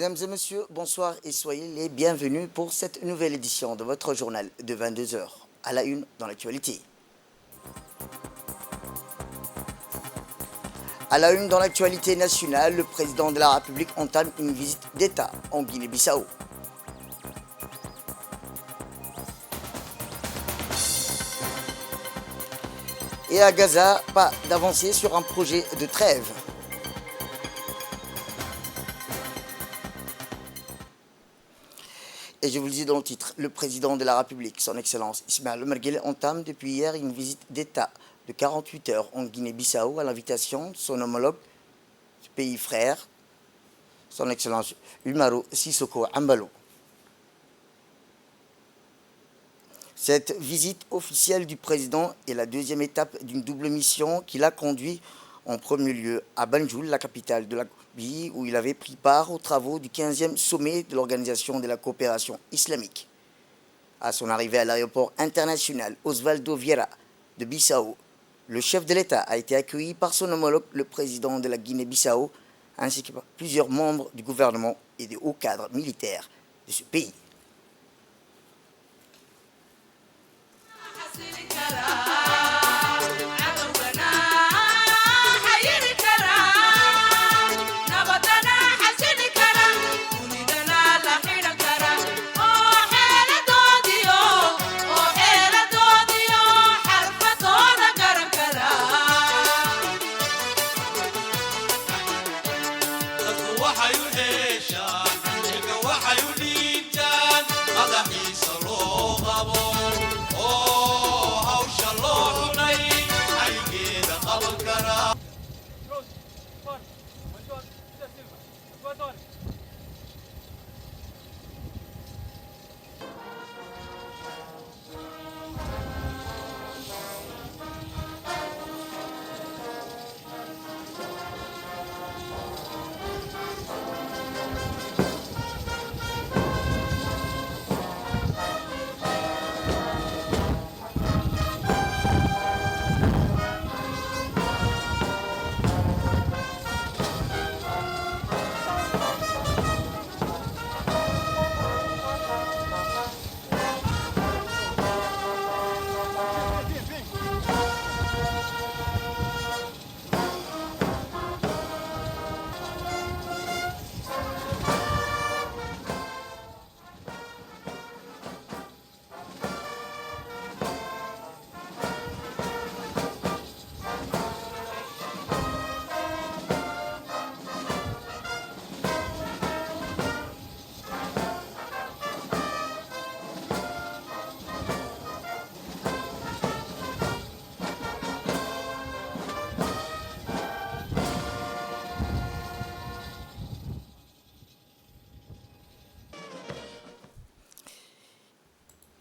Mesdames et messieurs, bonsoir et soyez les bienvenus pour cette nouvelle édition de votre journal de 22 heures. À la une dans l'actualité. À la une dans l'actualité nationale, le président de la République entame une visite d'État en Guinée-Bissau. Et à Gaza, pas d'avancée sur un projet de trêve. Et je vous le dis dans le titre, le président de la République, son Excellence Ismaël Omar Guelleh, entame depuis hier une visite d'État de 48 heures en Guinée-Bissau à l'invitation de son homologue du pays frère, son Excellence Umaru Sissoko Embalo. Cette visite officielle du président est la deuxième étape d'une double mission qui l'a conduit en premier lieu à Banjul, la capitale de la Gambie, où il avait pris part aux travaux du 15e sommet de l'Organisation de la coopération islamique. À son arrivée à l'aéroport international Osvaldo Vieira de Bissau, le chef de l'État a été accueilli par son homologue, le président de la Guinée-Bissau, ainsi que par plusieurs membres du gouvernement et de hauts cadres militaires de ce pays.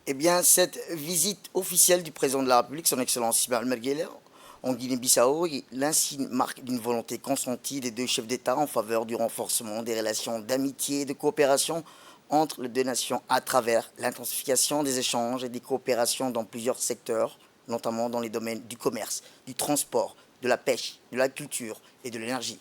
Eh bien, cette visite officielle du président de la République, son Excellence Ismaël Omar Guelleh, en Guinée-Bissau, est l'insigne marque d'une volonté consentie des deux chefs d'État en faveur du renforcement des relations d'amitié et de coopération entre les deux nations à travers l'intensification des échanges et des coopérations dans plusieurs secteurs, notamment dans les domaines du commerce, du transport, de la pêche, de la culture et de l'énergie.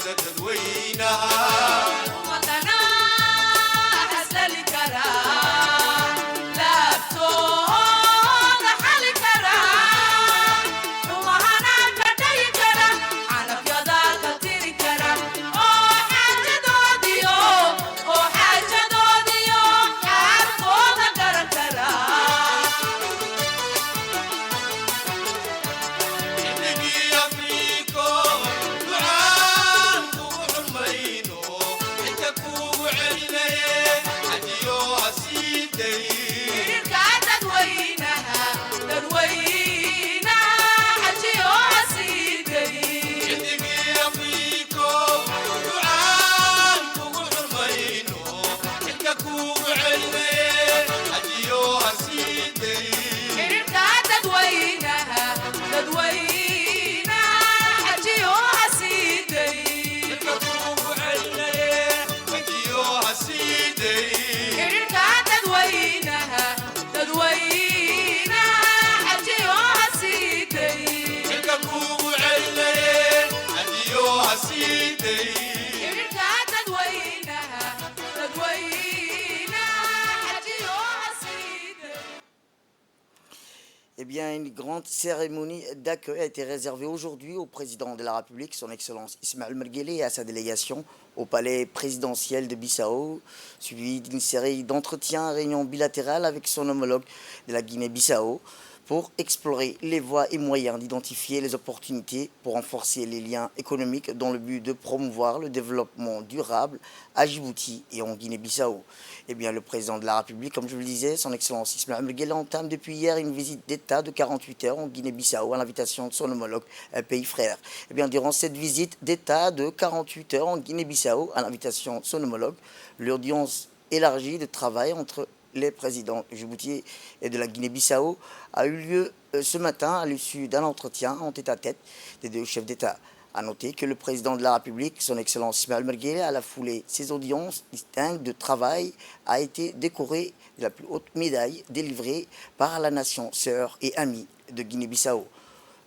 تدوينها وطنا أحسن Eh bien, une grande cérémonie d'accueil a été réservée aujourd'hui au président de la République, son Excellence Ismaël Merguele, et à sa délégation au palais présidentiel de Bissau, suivi d'une série d'entretiens, réunions bilatérales avec son homologue de la Guinée-Bissau, pour explorer les voies et moyens d'identifier les opportunités pour renforcer les liens économiques dans le but de promouvoir le développement durable à Djibouti et en Guinée-Bissau. Eh bien, le président de la République, comme je vous le disais, son Excellence Ismaël Merguele, entame depuis hier une visite d'État de 48 heures en Guinée-Bissau à l'invitation de son homologue, un pays frère. Eh bien, durant cette visite d'État de 48 heures en Guinée-Bissau à l'invitation de son homologue, l'audience élargie de travail entre les présidents de Djibouti et de la Guinée-Bissau a eu lieu ce matin à l'issue d'un entretien en tête-à-tête des deux chefs d'État. A noter que le président de la République, son Excellence Ismaël Merguele, à la foulée ses audiences distinctes de travail, a été décoré de la plus haute médaille délivrée par la nation sœur et amie de Guinée-Bissau.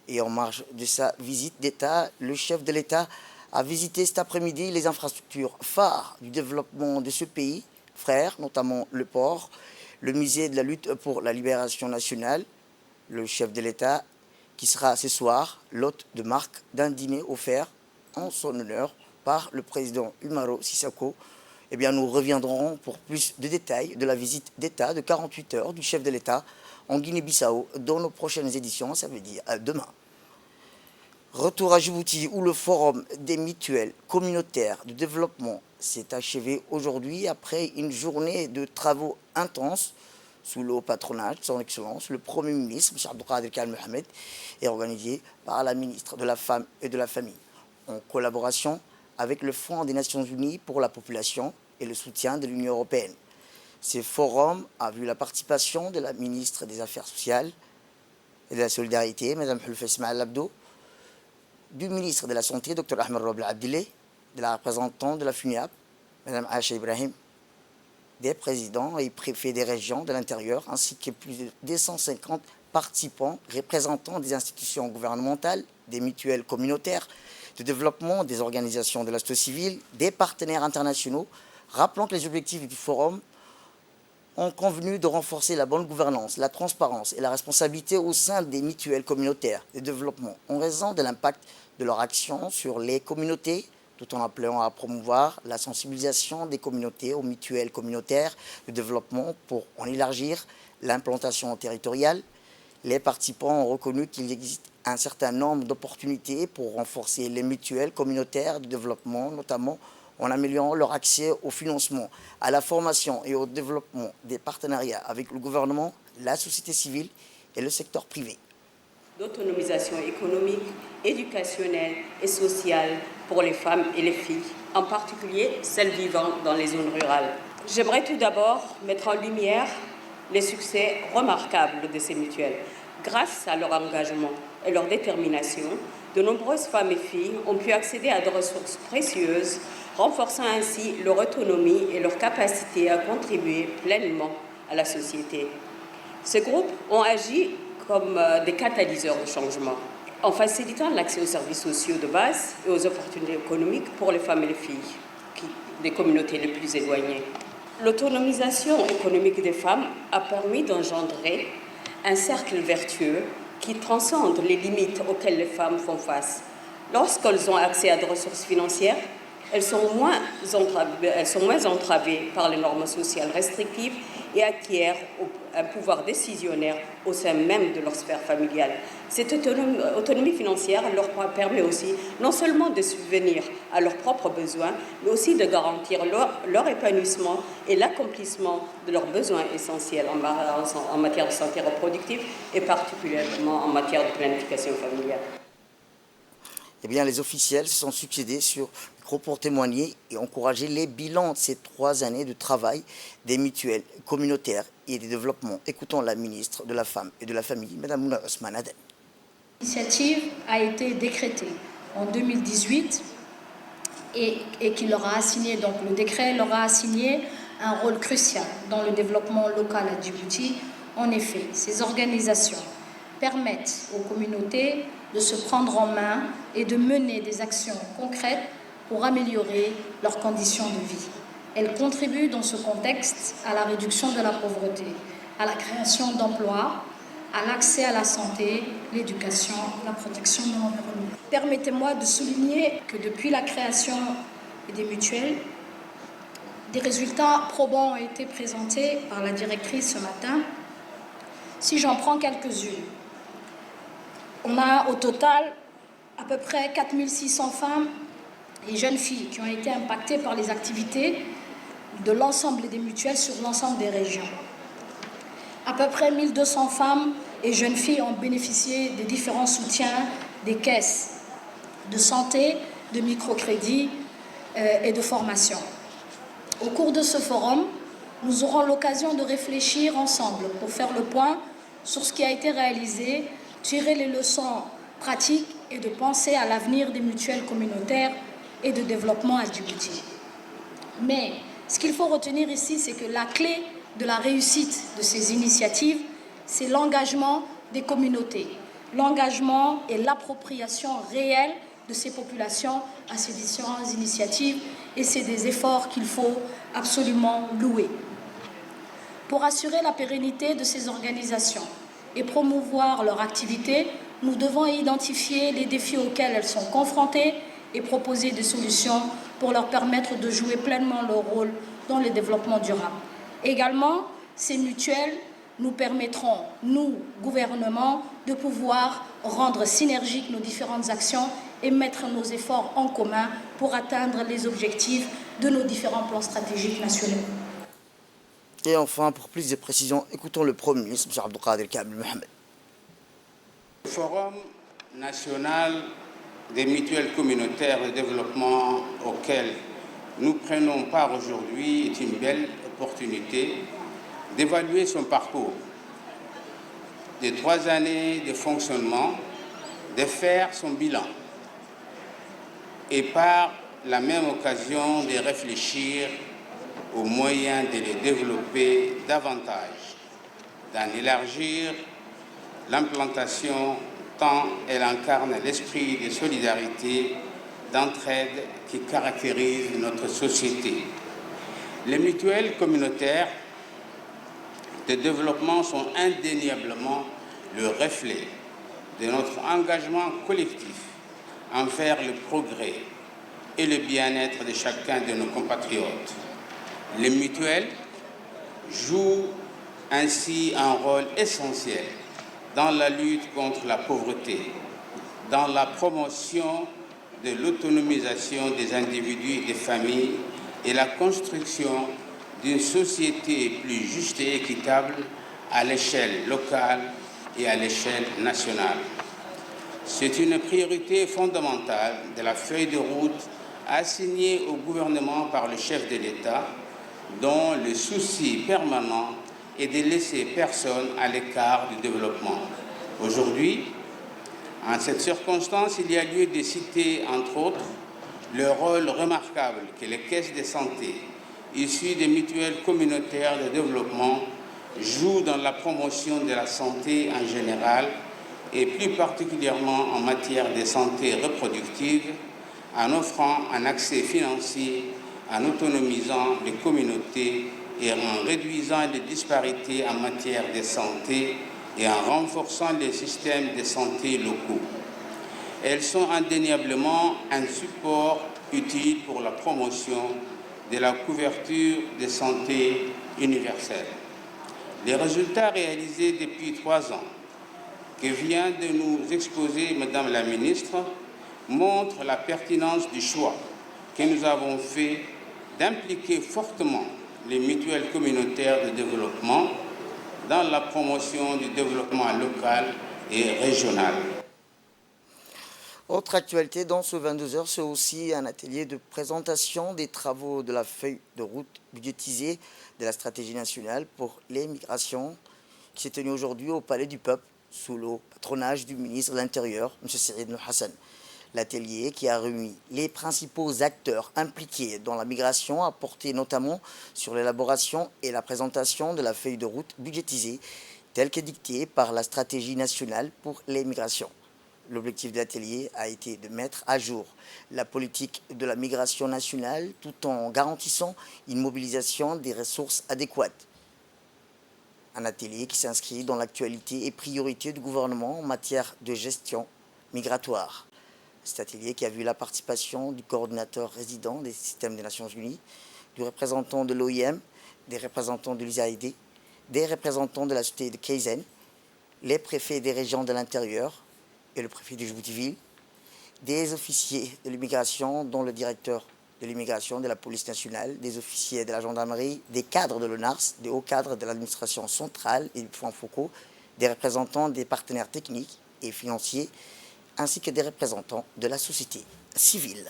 Et en marge de sa visite d'État, le chef de l'État a visité cet après-midi les infrastructures phares du développement de ce pays frère, notamment le port, le musée de la lutte pour la libération nationale, le chef de l'État, qui sera ce soir l'hôte de marque d'un dîner offert en son honneur par le président Umaro Sissoco. Eh bien, nous reviendrons pour plus de détails de la visite d'État de 48 heures du chef de l'État en Guinée-Bissau dans nos prochaines éditions, ça veut dire demain. Retour à Djibouti où le forum des mutuelles communautaires de développement s'est achevé aujourd'hui après une journée de travaux intenses sous le haut patronage de son Excellence, le Premier ministre, M. Abdelkader Kal Mohamed, et organisé par la ministre de la Femme et de la Famille, en collaboration avec le Fonds des Nations Unies pour la population et le soutien de l'Union européenne. Ce forum a vu la participation de la ministre des Affaires sociales et de la Solidarité, Mme Hulfa Ismaël Abdo, du ministre de la Santé, Dr Ahmed Roble Abdile, de la représentante de la FUNIAP, Mme Aïcha Ibrahim, des présidents et préfets des régions de l'intérieur, ainsi que plus de 250 participants représentant des institutions gouvernementales, des mutuelles communautaires de développement, des organisations de la société civile, des partenaires internationaux, rappelant que les objectifs du forum ont convenu de renforcer la bonne gouvernance, la transparence et la responsabilité au sein des mutuelles communautaires de développement en raison de l'impact de leur action sur les communautés, tout en appelant à promouvoir la sensibilisation des communautés aux mutuelles communautaires de développement pour en élargir l'implantation territoriale. Les participants ont reconnu qu'il existe un certain nombre d'opportunités pour renforcer les mutuelles communautaires de développement, notamment en améliorant leur accès au financement, à la formation et au développement des partenariats avec le gouvernement, la société civile et le secteur privé. D'autonomisation économique, éducationnelle et sociale pour les femmes et les filles, en particulier celles vivant dans les zones rurales. J'aimerais tout d'abord mettre en lumière les succès remarquables de ces mutuelles. Grâce à leur engagement et leur détermination, de nombreuses femmes et filles ont pu accéder à des ressources précieuses, renforçant ainsi leur autonomie et leur capacité à contribuer pleinement à la société. Ces groupes ont agi comme des catalyseurs de changement, en facilitant l'accès aux services sociaux de base et aux opportunités économiques pour les femmes et les filles des communautés les plus éloignées. L'autonomisation économique des femmes a permis d'engendrer un cercle vertueux qui transcende les limites auxquelles les femmes font face. Lorsqu'elles ont accès à des ressources financières, elles sont moins entravées par les normes sociales restrictives et acquièrent un pouvoir décisionnaire au sein même de leur sphère familiale. Cette autonomie financière leur permet aussi non seulement de subvenir à leurs propres besoins, mais aussi de garantir leur épanouissement et l'accomplissement de leurs besoins essentiels en matière de santé reproductive et particulièrement en matière de planification familiale. Eh bien, les officiels se sont succédés sur le micro pour témoigner et encourager les bilans de ces 3 années de travail des mutuelles communautaires et des développements. Écoutons la ministre de la Femme et de la Famille, Mme Mouna Ousmane Aden. L'initiative a été décrétée en 2018 et qui leur a assigné, donc le décret leur a assigné un rôle crucial dans le développement local à Djibouti. En effet, ces organisations permettent aux communautés de se prendre en main et de mener des actions concrètes pour améliorer leurs conditions de vie. Elles contribuent dans ce contexte à la réduction de la pauvreté, à la création d'emplois, à l'accès à la santé, l'éducation, la protection de l'environnement. Permettez-moi de souligner que depuis la création des mutuelles, des résultats probants ont été présentés par la directrice ce matin. Si j'en prends quelques-unes, on a au total à peu près 4600 femmes et jeunes filles qui ont été impactées par les activités de l'ensemble des mutuelles sur l'ensemble des régions. À peu près 1200 femmes et jeunes filles ont bénéficié des différents soutiens des caisses de santé, de microcrédit et de formation. Au cours de ce forum, nous aurons l'occasion de réfléchir ensemble pour faire le point sur ce qui a été réalisé, tirer les leçons pratiques et de penser à l'avenir des mutuelles communautaires et de développement à Djibouti. Mais ce qu'il faut retenir ici, c'est que la clé de la réussite de ces initiatives, c'est l'engagement des communautés, l'engagement et l'appropriation réelle de ces populations à ces différentes initiatives, et c'est des efforts qu'il faut absolument louer. Pour assurer la pérennité de ces organisations et promouvoir leur activité, nous devons identifier les défis auxquels elles sont confrontées et proposer des solutions pour leur permettre de jouer pleinement leur rôle dans le développement durable. Également, ces mutuelles nous permettront, nous, gouvernement, de pouvoir rendre synergiques nos différentes actions et mettre nos efforts en commun pour atteindre les objectifs de nos différents plans stratégiques nationaux. Et enfin, pour plus de précisions, écoutons le Premier ministre, M. Abdelkader Kamel Mohamed. Le Forum national des mutuelles communautaires de développement auquel nous prenons part aujourd'hui est une belle opportunité d'évaluer son parcours, des 3 années de fonctionnement, de faire son bilan et par la même occasion de réfléchir aux moyens de les développer davantage, d'en élargir l'implantation tant elle incarne l'esprit de solidarité, d'entraide qui caractérise notre société. Les mutuelles communautaires de développement sont indéniablement le reflet de notre engagement collectif envers le progrès et le bien-être de chacun de nos compatriotes. Les mutuelles jouent ainsi un rôle essentiel dans la lutte contre la pauvreté, dans la promotion de l'autonomisation des individus et des familles et la construction d'une société plus juste et équitable à l'échelle locale et à l'échelle nationale. C'est une priorité fondamentale de la feuille de route assignée au gouvernement par le chef de l'État, dont le souci permanent est de laisser personne à l'écart du développement. Aujourd'hui, en cette circonstance, il y a lieu de citer, entre autres, le rôle remarquable que les caisses de santé issues des mutuelles communautaires de développement jouent dans la promotion de la santé en général et plus particulièrement en matière de santé reproductive, en offrant un accès financier, en autonomisant les communautés et en réduisant les disparités en matière de santé et en renforçant les systèmes de santé locaux. Elles sont indéniablement un support utile pour la promotion de la couverture de santé universelle. Les résultats réalisés depuis 3 ans que vient de nous exposer Madame la Ministre montrent la pertinence du choix que nous avons fait d'impliquer fortement les mutuelles communautaires de développement dans la promotion du développement local et régional. Autre actualité dans ce 22h, c'est aussi un atelier de présentation des travaux de la feuille de route budgétisée de la stratégie nationale pour les migrations qui s'est tenu aujourd'hui au Palais du Peuple sous le patronage du ministre de l'Intérieur, M. Seyd Nour Hassan. L'atelier qui a réuni les principaux acteurs impliqués dans la migration a porté notamment sur l'élaboration et la présentation de la feuille de route budgétisée telle qu'édictée par la stratégie nationale pour les migrations. L'objectif de l'atelier a été de mettre à jour la politique de la migration nationale tout en garantissant une mobilisation des ressources adéquates. Un atelier qui s'inscrit dans l'actualité et priorité du gouvernement en matière de gestion migratoire. Cet atelier qui a vu la participation du coordinateur résident des systèmes des Nations Unies, du représentant de l'OIM, des représentants de l'USAID, des représentants de la société de Kaizen, les préfets des régions de l'intérieur, et le préfet de Djibouti-Ville, des officiers de l'immigration, dont le directeur de l'immigration de la police nationale, des officiers de la gendarmerie, des cadres de l'ONARS, des hauts cadres de l'administration centrale et du point Foucault, des représentants des partenaires techniques et financiers, ainsi que des représentants de la société civile.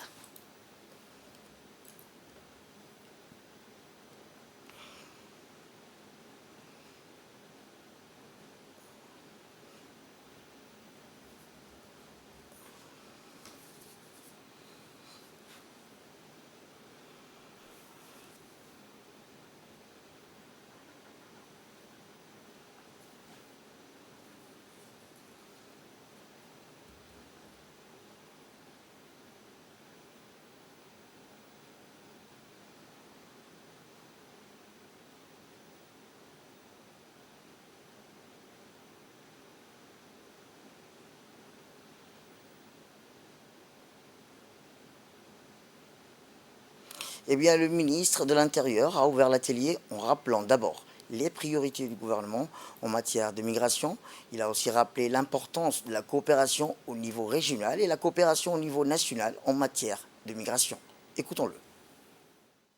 Eh bien, le ministre de l'Intérieur a ouvert l'atelier en rappelant d'abord les priorités du gouvernement en matière de migration. Il a aussi rappelé l'importance de la coopération au niveau régional et la coopération au niveau national en matière de migration. Écoutons-le.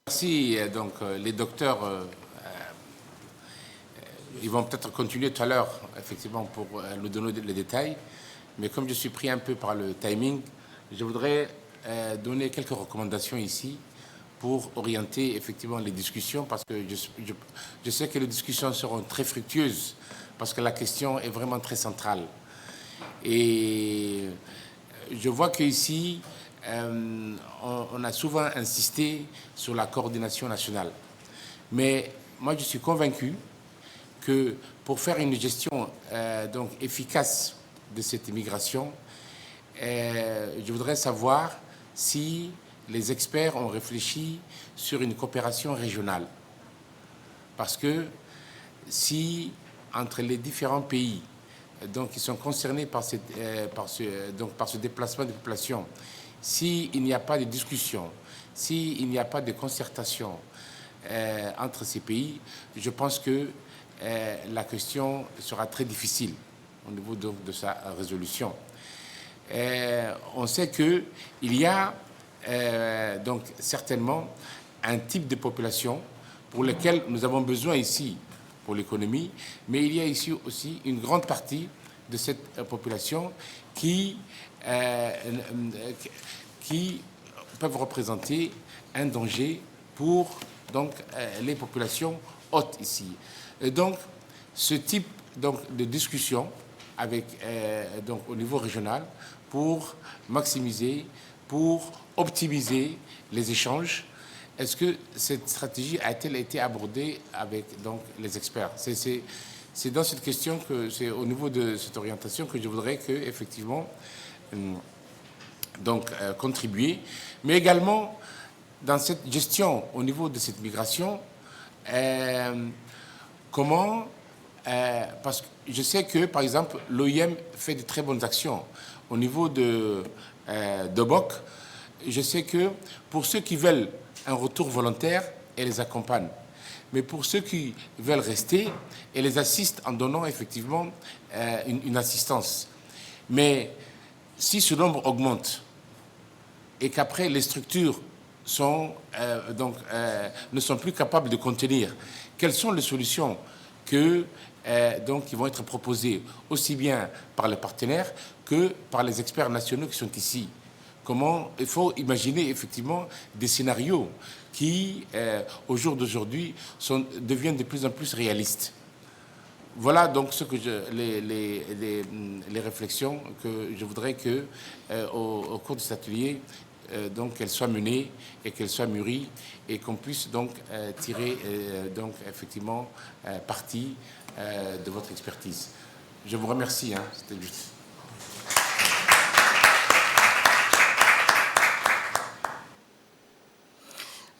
Merci. Donc, les docteurs, ils vont peut-être continuer tout à l'heure, effectivement, pour nous donner les détails. Mais comme je suis pris un peu par le timing, je voudrais donner quelques recommandations ici pour orienter effectivement les discussions, parce que je sais que les discussions seront très fructueuses, parce que la question est vraiment très centrale. Et je vois qu'ici, on a souvent insisté sur la coordination nationale. Mais moi, je suis convaincu que pour faire une gestion donc efficace de cette immigration, je voudrais savoir si les experts ont réfléchi sur une coopération régionale. Parce que si entre les différents pays donc, qui sont concernés par ce déplacement de population, s'il n'y a pas de discussion, s'il n'y a pas de concertation entre ces pays, je pense que la question sera très difficile au niveau de sa résolution. On sait qu'il y a donc certainement un type de population pour lequel nous avons besoin ici pour l'économie, mais il y a ici aussi une grande partie de cette population qui peuvent représenter un danger pour donc, les populations hautes ici. Et donc, ce type donc, de discussion avec, donc, au niveau régional pour maximiser, pour optimiser les échanges. Est-ce que cette stratégie a-t-elle été abordée avec donc, les experts? C'est dans cette question que c'est au niveau de cette orientation que je voudrais que effectivement donc contribuer, mais également dans cette gestion au niveau de cette migration, comment parce que je sais que par exemple l'OIM fait de très bonnes actions au niveau de BOC. Je sais que pour ceux qui veulent un retour volontaire, elle les accompagne. mais pour ceux qui veulent rester, elle les assiste en donnant effectivement une assistance. Mais si ce nombre augmente et qu'après les structures ne sont plus capables de contenir, quelles sont les solutions qui vont être proposées aussi bien par les partenaires que par les experts nationaux qui sont ici? Il faut imaginer effectivement des scénarios qui, au jour d'aujourd'hui, deviennent de plus en plus réalistes. Voilà donc les réflexions que je voudrais que, au cours de cet atelier, qu'elles soient menées et qu'elles soient mûries et qu'on puisse donc tirer effectivement parti de votre expertise. Je vous remercie. C'était juste.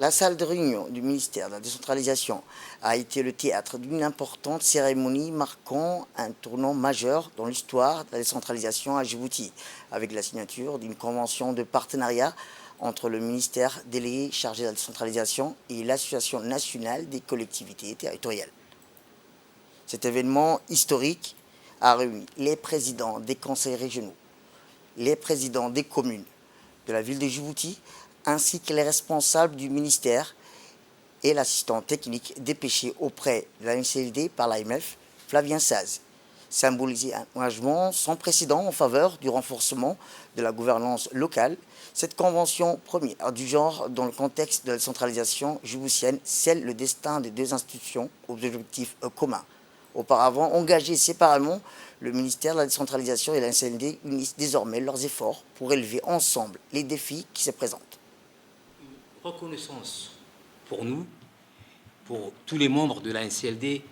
La salle de réunion du ministère de la décentralisation a été le théâtre d'une importante cérémonie marquant un tournant majeur dans l'histoire de la décentralisation à Djibouti, avec la signature d'une convention de partenariat entre le ministère délégué chargé de la décentralisation et l'Association nationale des collectivités territoriales. Cet événement historique a réuni les présidents des conseils régionaux, les présidents des communes de la ville de Djibouti, ainsi que les responsables du ministère et l'assistant technique dépêché auprès de la NCLD par l'AMF, Flavien Saz, symbolisait un engagement sans précédent en faveur du renforcement de la gouvernance locale. Cette convention première du genre dans le contexte de la décentralisation djiboutienne scelle le destin des deux institutions aux objectifs communs. Auparavant engagés séparément, le ministère de la décentralisation et la NCLD unissent désormais leurs efforts pour relever ensemble les défis qui se présentent. Reconnaissance pour nous, pour tous les membres de la NCLD,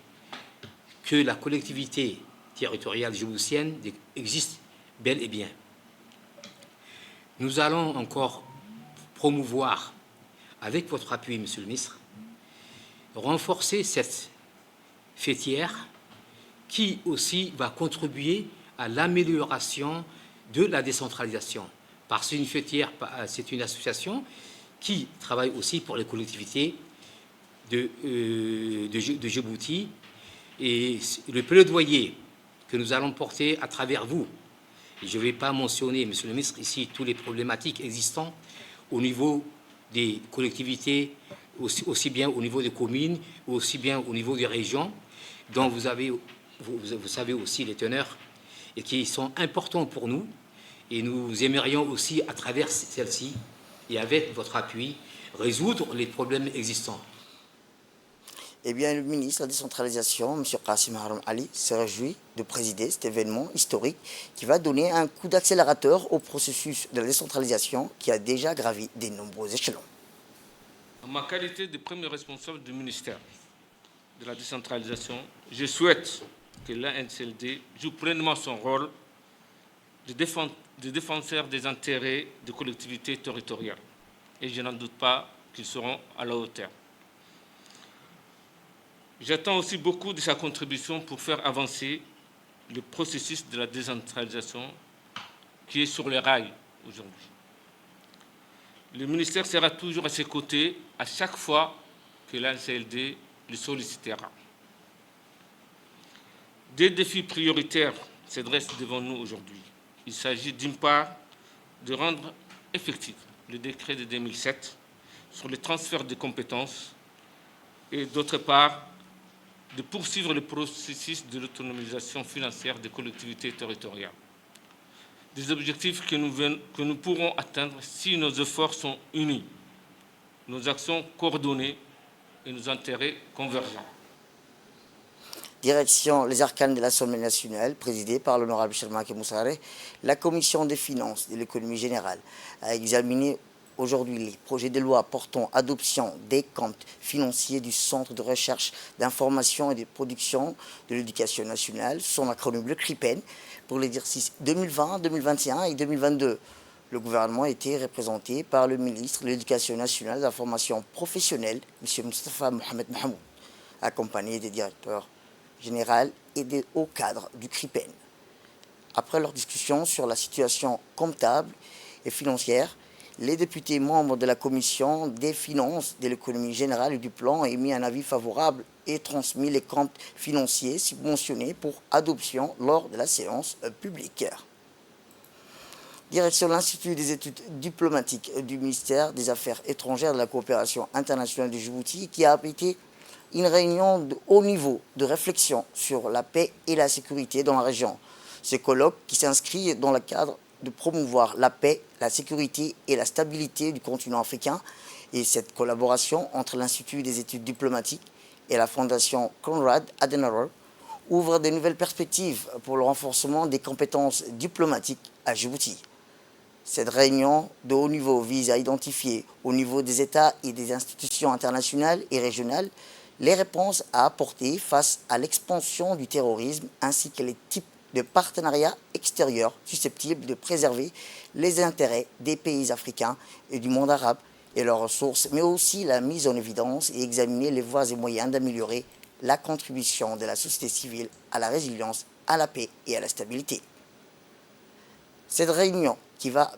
que la collectivité territoriale djiboutienne existe bel et bien. Nous allons encore promouvoir, avec votre appui, Monsieur le ministre, renforcer cette fêtière qui aussi va contribuer à l'amélioration de la décentralisation. Parce qu'une fêtière, c'est une association qui travaille aussi pour les collectivités de Djibouti. Et le plaidoyer que nous allons porter à travers vous, et je ne vais pas mentionner, Monsieur le ministre, ici, toutes les problématiques existantes au niveau des collectivités, aussi bien au niveau des communes, aussi bien au niveau des régions, dont vous savez aussi les teneurs, et qui sont importants pour nous. Et nous aimerions aussi, à travers celle-ci, et avec votre appui, résoudre les problèmes existants. Eh bien, le ministre de la décentralisation, M. Qassim Haroun Ali, se réjouit de présider cet événement historique qui va donner un coup d'accélérateur au processus de la décentralisation qui a déjà gravi de nombreux échelons. En ma qualité de premier responsable du ministère de la décentralisation, je souhaite que l'ANCLD joue pleinement son rôle de défenseur des intérêts des collectivités territoriales. Et je n'en doute pas qu'ils seront à la hauteur. J'attends aussi beaucoup de sa contribution pour faire avancer le processus de la décentralisation qui est sur les rails aujourd'hui. Le ministère sera toujours à ses côtés à chaque fois que l'ANCLD le sollicitera. Des défis prioritaires se dressent devant nous aujourd'hui. Il s'agit d'une part de rendre effectif le décret de 2007 sur le transfert de compétences et d'autre part de poursuivre le processus de l'autonomisation financière des collectivités territoriales. Des objectifs que nous pourrons atteindre si nos efforts sont unis, nos actions coordonnées et nos intérêts convergents. Direction les arcanes de l'Assemblée nationale, présidée par l'honorable Shermake Moussare, la commission des finances et de l'économie générale a examiné aujourd'hui les projets de loi portant adoption des comptes financiers du Centre de recherche d'information et de production de l'éducation nationale, son acronyme le CRIPEN, pour l'exercice 2020, 2021 et 2022. Le gouvernement a été représenté par le ministre de l'Éducation nationale et de la formation professionnelle, M. Moustapha Mohamed Mahamoud, accompagné des directeurs général et des hauts cadres du CRIPEN. Après leur discussion sur la situation comptable et financière, Les députés membres de la Commission des finances, de l'économie générale et du plan ont émis un avis favorable et transmis les comptes financiers subventionnés pour adoption lors de la séance publique. Direction de l'Institut des études diplomatiques du ministère des Affaires étrangères et de la coopération internationale de Djibouti qui a abrité une réunion de haut niveau de réflexion sur la paix et la sécurité dans la région. Ce colloque qui s'inscrit dans le cadre de promouvoir la paix, la sécurité et la stabilité du continent africain et cette collaboration entre l'Institut des études diplomatiques et la Fondation Konrad Adenauer ouvre de nouvelles perspectives pour le renforcement des compétences diplomatiques à Djibouti. Cette réunion de haut niveau vise à identifier au niveau des États et des institutions internationales et régionales les réponses à apporter face à l'expansion du terrorisme ainsi que les types de partenariats extérieurs susceptibles de préserver les intérêts des pays africains et du monde arabe et leurs ressources, mais aussi la mise en évidence et examiner les voies et moyens d'améliorer la contribution de la société civile à la résilience, à la paix et à la stabilité. Cette réunion qui va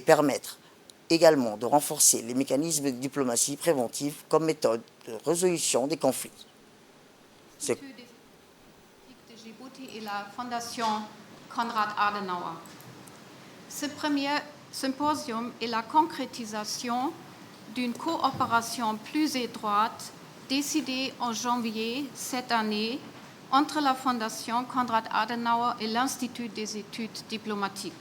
permettre également de renforcer les mécanismes de diplomatie préventive comme méthode de résolution des conflits. De Djibouti et la Fondation Konrad Adenauer. Ce premier symposium est la concrétisation d'une coopération plus étroite décidée en janvier cette année entre la Fondation Konrad Adenauer et l'Institut des études diplomatiques.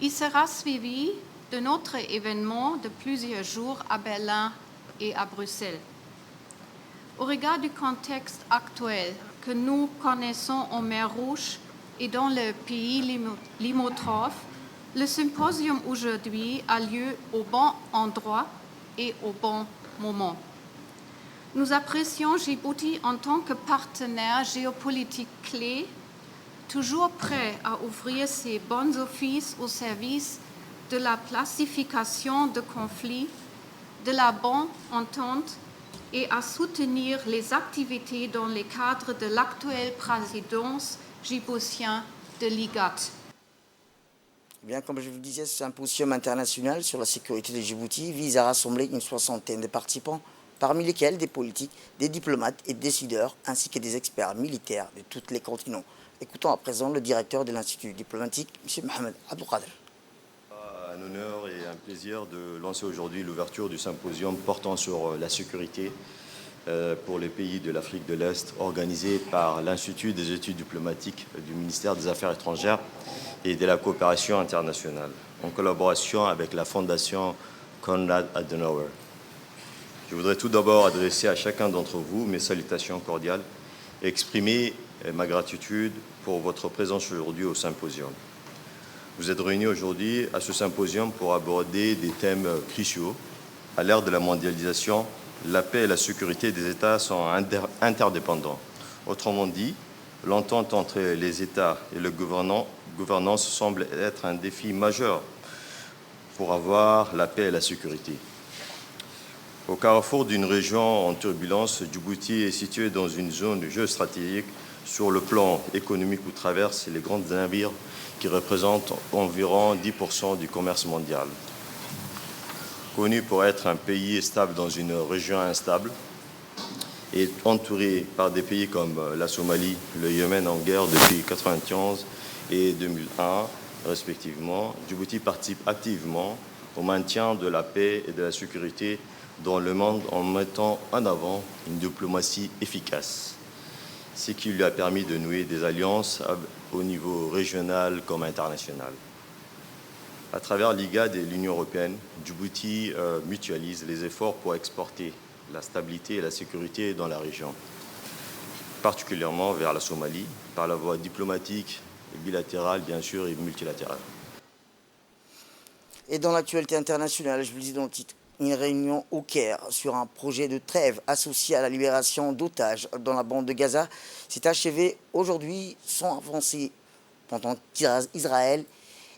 Il sera suivi d'un autre événement de plusieurs jours à Berlin et à Bruxelles. Au regard du contexte actuel que nous connaissons en mer Rouge et dans le pays limitrophe, le symposium aujourd'hui a lieu au bon endroit et au bon moment. Nous apprécions Djibouti en tant que partenaire géopolitique clé, toujours prêt à ouvrir ses bons offices au service de la pacification de conflits, de la bonne entente et à soutenir les activités dans le cadre de l'actuelle présidence djiboutienne de l'IGAD. Bien, comme je vous le disais, ce symposium international sur la sécurité de Djibouti vise à rassembler une soixantaine de participants, parmi lesquels des politiques, des diplomates et des décideurs, ainsi que des experts militaires de tous les continents. Écoutons à présent le directeur de l'Institut diplomatique, M. Mohamed Abdelkader. Un honneur et un plaisir de lancer aujourd'hui l'ouverture du symposium portant sur la sécurité pour les pays de l'Afrique de l'Est, organisé par l'Institut des études diplomatiques du ministère des Affaires étrangères et de la coopération internationale, en collaboration avec la Fondation Konrad Adenauer. Je voudrais tout d'abord adresser à chacun d'entre vous mes salutations cordiales et exprimer ma gratitude pour votre présence aujourd'hui au symposium. Vous êtes réunis aujourd'hui à ce symposium pour aborder des thèmes cruciaux. À l'ère de la mondialisation, la paix et la sécurité des États sont interdépendants. Autrement dit, l'entente entre les États et le gouvernance semble être un défi majeur pour avoir la paix et la sécurité. Au carrefour d'une région en turbulence, Djibouti est situé dans une zone géostratégique sur le plan économique où traversent les grands navires qui représentent environ 10% du commerce mondial. Connu pour être un pays stable dans une région instable et entouré par des pays comme la Somalie, le Yémen en guerre depuis 1991 et 2001 respectivement, Djibouti participe activement au maintien de la paix et de la sécurité dans le monde en mettant en avant une diplomatie efficace, ce qui lui a permis de nouer des alliances au niveau régional comme international. À travers l'IGAD et l'Union européenne, Djibouti mutualise les efforts pour exporter la stabilité et la sécurité dans la région, particulièrement vers la Somalie, par la voie diplomatique, bilatérale bien sûr et multilatérale. Et dans l'actualité internationale, je vous le dis dans le titre, une réunion au Caire sur un projet de trêve associé à la libération d'otages dans la bande de Gaza s'est achevée aujourd'hui sans avancée pendant qu'Israël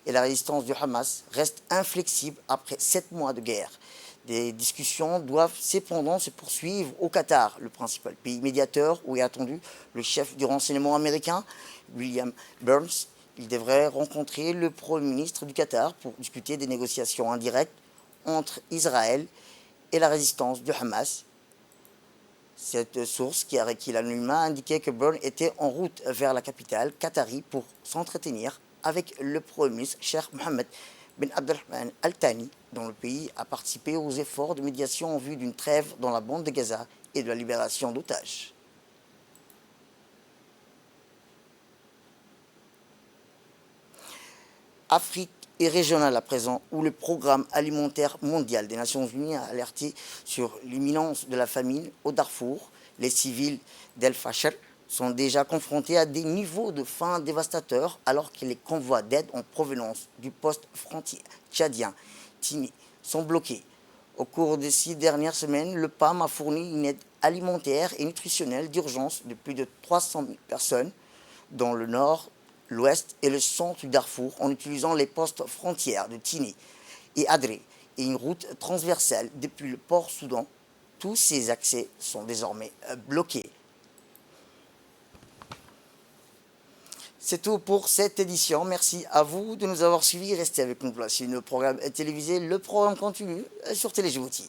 et la résistance du Hamas restent inflexibles après 7 mois de guerre. Des discussions doivent cependant se poursuivre au Qatar, le principal pays médiateur où est attendu le chef du renseignement américain, William Burns, Il devrait rencontrer le Premier ministre du Qatar pour discuter des négociations indirectes entre Israël et la résistance du Hamas. Cette source, qui a requis l'anonymat, indiquait que Brown était en route vers la capitale qatari pour s'entretenir avec le Premier ministre Cheikh Mohammed bin Abdelrahman Al Thani, dont le pays a participé aux efforts de médiation en vue d'une trêve dans la bande de Gaza et de la libération d'otages. Afrique et régionale à présent, où le programme alimentaire mondial des Nations Unies a alerté sur l'imminence de la famine au Darfour. Les civils d'El Fasher sont déjà confrontés à des niveaux de faim dévastateurs alors que les convois d'aide en provenance du poste frontière tchadien Tini sont bloqués. Au cours des 6 dernières semaines, le PAM a fourni une aide alimentaire et nutritionnelle d'urgence de plus de 300 000 personnes dans le nord, l'ouest et le centre du Darfour en utilisant les postes frontières de Tini et Adré et une route transversale depuis le port Soudan. Tous ces accès sont désormais bloqués. C'est tout pour cette édition. Merci à vous de nous avoir suivis. Restez avec nous pour la suite de nos programmes télévisés. Le programme continue sur Télé Djibouti.